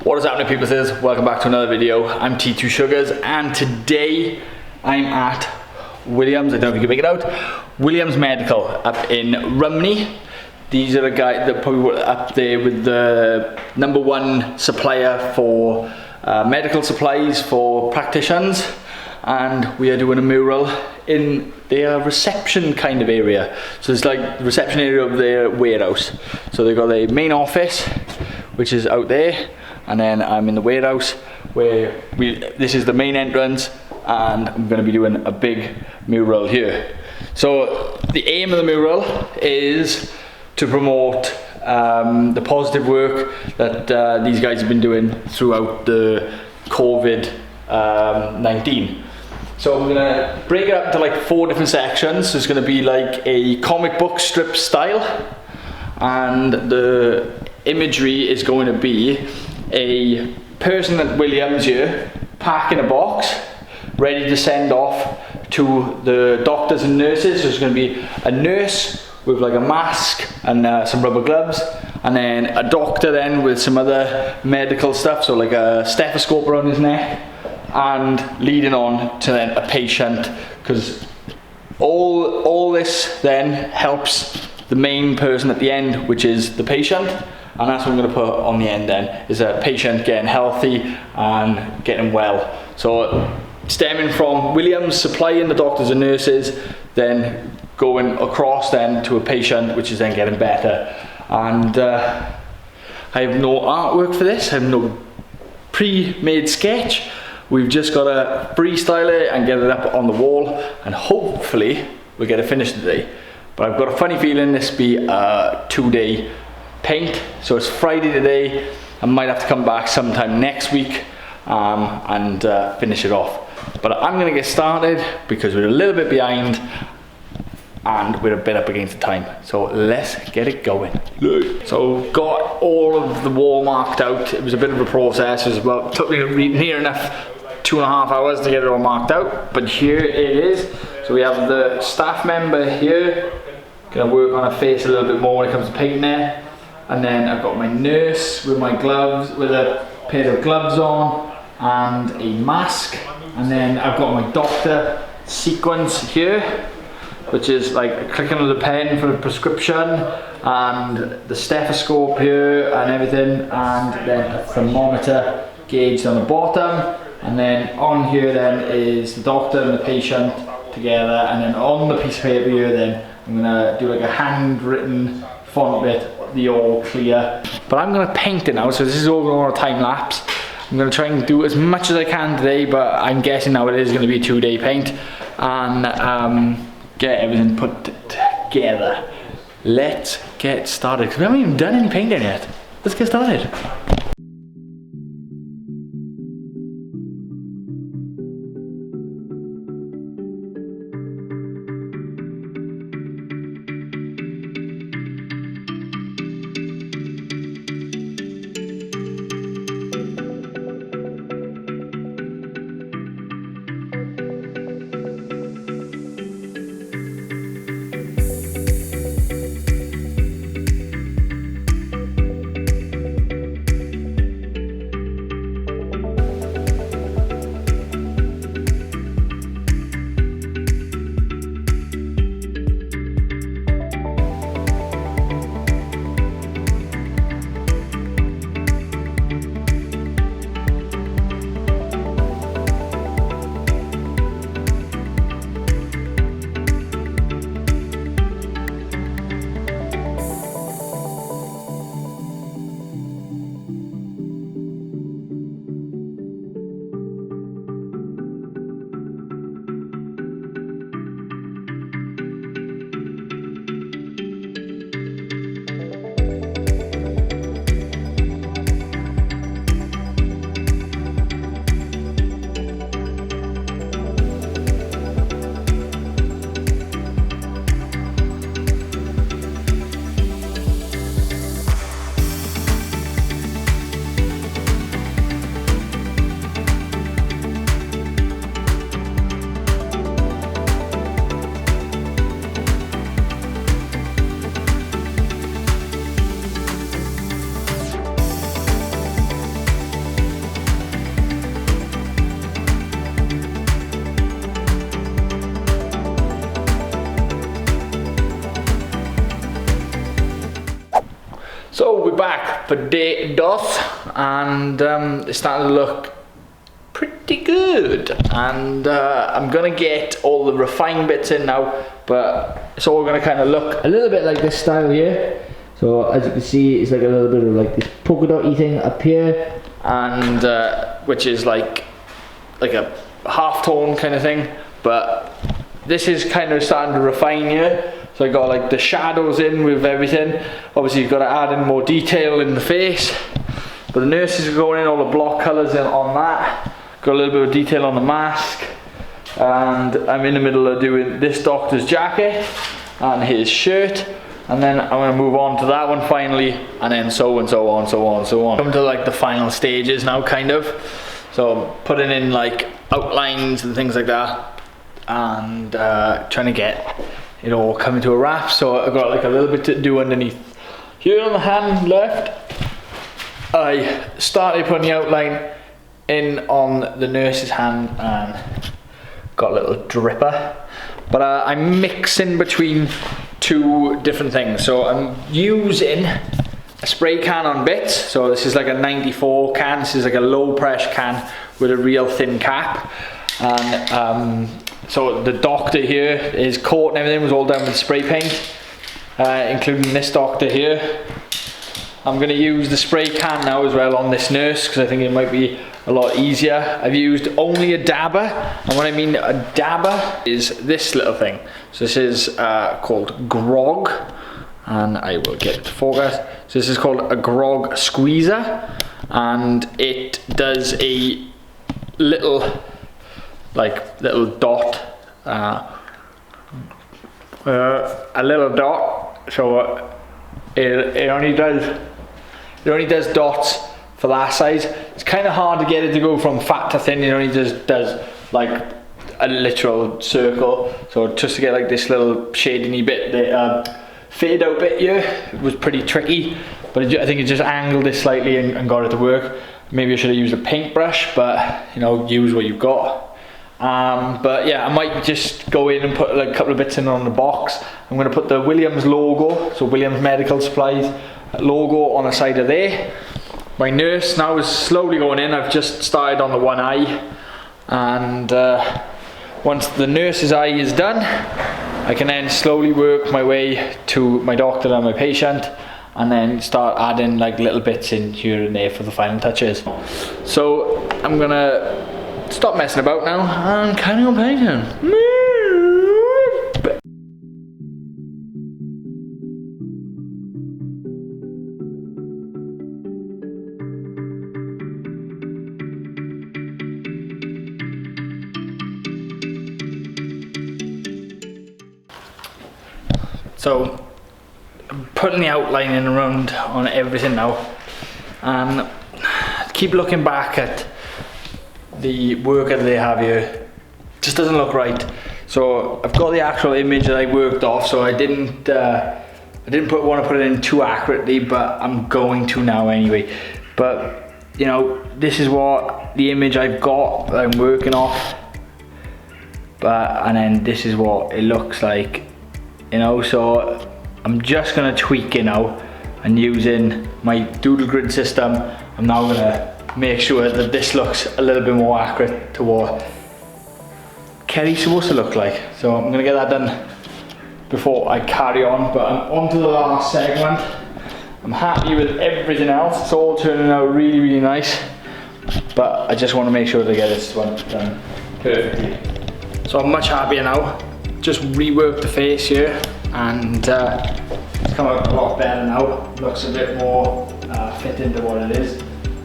What is happening, people? Says welcome back to another video. I'm T2 Sugars, and today I'm at Williams. I don't know if you can make it out. Williams Medical up in Rumney. These are the guys that probably were up there with the #1 supplier for medical supplies for practitioners, and we are doing a mural in their reception kind of area. So it's like the reception area of their warehouse. So they've got their main office, which is out there, and then I'm in the warehouse where this is the main entrance, and I'm going to be doing a big mural here. So the aim of the mural is to promote the positive work that these guys have been doing throughout the COVID-19. So I'm gonna break it up into like 4 different sections. There's gonna be like a comic book strip style, and the imagery is going to be a person at Williams here, packing a box, ready to send off to the doctors and nurses. So there's gonna be a nurse with like a mask and some rubber gloves, and then a doctor then with some other medical stuff, so like a stethoscope around his neck, and leading on to then a patient, because all this then helps the main person at the end, which is the patient, and that's what I'm going to put on the end then, is a patient getting healthy and getting well. So stemming from Williams supplying the doctors and nurses, then going across then to a patient, which is then getting better. And I have no artwork for this, I have no pre-made sketch. We've just got to freestyle it and get it up on the wall, and hopefully we'll get it finished today. But I've got a funny feeling this will be a 2-day paint. So it's Friday today. I might have to come back sometime next week and finish it off. But I'm going to get started because we're a little bit behind and we're a bit up against the time. So let's get it going. So got all of the wall marked out. It was a bit of a process as well. It took me near enough 2.5 hours to get it all marked out, but here it is. So we have the staff member here, gonna work on her face a little bit more when it comes to painting there. And then I've got my nurse with my gloves, with a pair of gloves on and a mask. And then I've got my doctor sequence here, which is like clicking of the pen for a prescription, and the stethoscope here and everything, and then a thermometer gauged on the bottom. And then on here then is the doctor and the patient together, and then on the piece of paper here then I'm gonna do like a handwritten font bit, the all clear. But I'm gonna paint it now, so this is all going on a time lapse. I'm gonna try and do as much as I can today, but I'm guessing now it is gonna be a 2-day paint, and get everything put together. Let's get started, because we haven't even done any painting yet. Let's get started. back for day doth, and it's starting to look pretty good. And I'm gonna get all the refined bits in now, but it's all gonna kind of look a little bit like this style here. So as you can see, it's like a little bit of like this polka dotty thing up here, and which is like a half-tone kind of thing. But this is kind of starting to refine here. So I got like the shadows in with everything. Obviously you've got to add in more detail in the face. But the nurses are going in, all the block colours in on that. Got a little bit of detail on the mask. And I'm in the middle of doing this doctor's jacket and his shirt. And then I'm going to move on to that one finally. And then so and so on, so on, so on. Come to like the final stages now, kind of. So I'm putting in like outlines and things like that. And trying to get it all coming to a wrap. So I've got like a little bit to do underneath here on the hand left. I started putting the outline in on the nurse's hand and got a little dripper, but I'm mixing between two different things. So I'm using a spray can on bits. So this is like a 94 can. This is like a low pressure can with a real thin cap. And so the doctor here, his coat and everything was all done with spray paint, including this doctor here. I'm going to use the spray can now as well on this nurse because I think it might be a lot easier. I've used only a dabber, and what I mean a dabber is this little thing. So this is called grog, and I will get it to focus. So this is called a grog squeezer, and it does a little dot, a little dot. So it only does dots for that size. It's kind of hard to get it to go from fat to thin. It only just does like a literal circle. So just to get like this little shading bit, the fade out bit here, it was pretty tricky. But I think it just angled it slightly and got it to work. Maybe I should have used a paintbrush, but you know, use what you've got. But yeah, I might just go in and put like a couple of bits in on the box. I'm going to put the Williams logo, so Williams Medical Supplies logo on the side of there. My nurse now is slowly going in. I've just started on the one eye, and once the nurse's eye is done, I can then slowly work my way to my doctor and my patient, and then start adding like little bits in here and there for the final touches. So I'm gonna stop messing about now and carry on painting. So I'm putting the outline in around on everything now, and keep looking back at the work that they have here. It just doesn't look right. So I've got the actual image that I worked off, so I didn't want to put it in too accurately, but I'm going to now anyway. But you know, this is what the image I've got that I'm working off, and then this is what it looks like. You know, so I'm just gonna tweak it now, and using my doodle grid system, I'm now gonna make sure that this looks a little bit more accurate to what Kelly's supposed to look like. So I'm gonna get that done before I carry on, but I'm on to the last segment. I'm happy with everything else. It's all turning out really, really nice, but I just want to make sure to get this one done perfectly. So I'm much happier now. Just reworked the face here, and it's come out a lot better now. Looks a bit more fit into what it is,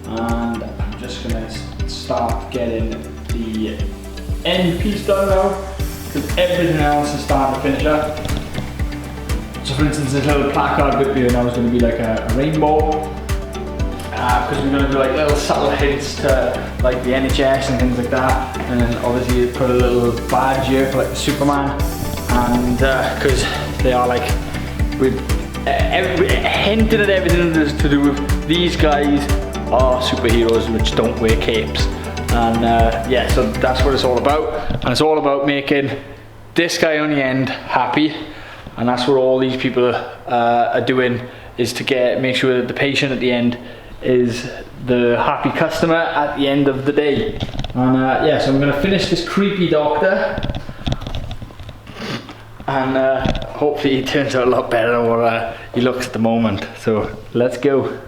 and I'm just gonna start getting the end piece done now, because everything else is starting to finish up. So for instance, this little placard bit here now is going to be like a rainbow, because we're going to do like little subtle hints to like the NHS and things like that, and then obviously you put a little badge here for like the Superman, and because they are like with hinting at everything that's to do with these guys are superheroes which don't wear capes, and yeah, so that's what it's all about, and it's all about making this guy on the end happy, and that's what all these people are doing is to make sure that the patient at the end is the happy customer at the end of the day. And yeah, so I'm going to finish this creepy doctor, and hopefully he turns out a lot better than what he looks at the moment. So let's go.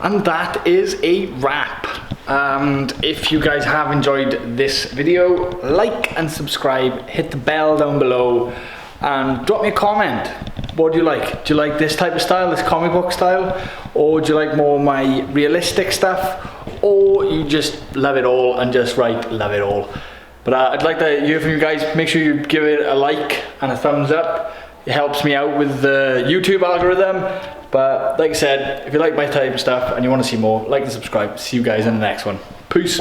And that is a wrap. And if you guys have enjoyed this video, like and subscribe, hit the bell down below, and drop me a comment. What do you like? Do you like this type of style, this comic book style? Or do you like more my realistic stuff? Or you just love it all and just write love it all? But I'd like to hear from you guys. Make sure you give it a like and a thumbs up. It helps me out with the YouTube algorithm. But like I said, if you like my type of stuff and you want to see more, like and subscribe. See you guys in the next one. Peace.